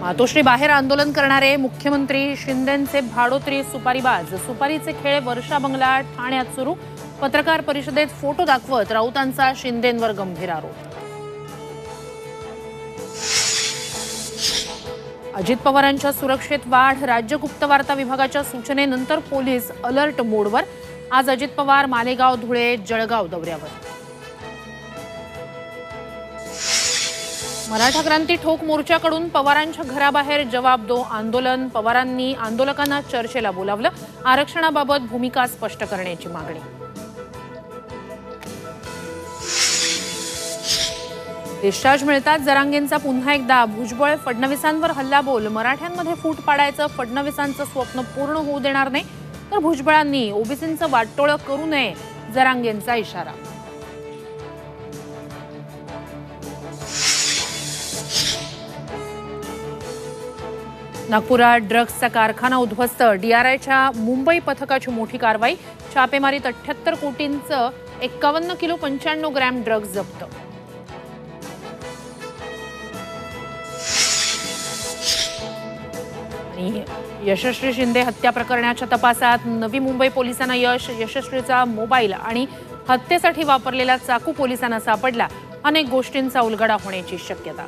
मातोश्री बाहेर आंदोलन करणारे मुख्यमंत्री शिंदेंचे भाडोत्री सुपारीबाज सुपारीचे खेळ वर्षा बंगला ठाण्यात सुरू। पत्रकार परिषदेत फोटो दाखवत राऊतांचा शिंदेंवर गंभीर आरोप। अजित पवारांच्या सुरक्षेत वाढ। राज्य गुप्त वार्ता विभागाच्या सूचनेनंतर पोलीस अलर्ट मोडवर। आज अजित पवार मालेगाव, धुळे, जळगाव दौऱ्यावर। मराठा क्रांती ठोक मोर्चाकडून पवारांच्या घराबाहेर जवाब दो आंदोलन। पवारांनी आंदोलकांना चर्चेला बोलावलं। आरक्षणाबाबत भूमिका स्पष्ट करण्याची मागणी। डिस्चार्ज मिळताच जरांगेंचा पुन्हा एकदा भुजबळ फडणवीसांवर हल्लाबोल। मराठ्यांमध्ये फूट पाडायचं फडणवीसांचं स्वप्न पूर्ण होऊ देणार नाही, तर भुजबळांनी ओबीसींचं वाटोळं करू नये, जरांगेंचा इशारा। नागपुरात ड्रग्सचा कारखाना उद्ध्वस्त। डीआरआयच्या मुंबई पथकाची मोठी कारवाई। छापेमारीत 78 कोटींचं 51 किलो 95 ग्रॅम ड्रग्ज जप्त। आणि यशस्वी शिंदे हत्या प्रकरणाच्या तपासात नवी मुंबई पोलिसांना यश। यशस्वीचा मोबाईल आणि हत्येसाठी वापरलेला चाकू पोलिसांना सापडला। अनेक गोष्टींचा उलगडा होण्याची शक्यता।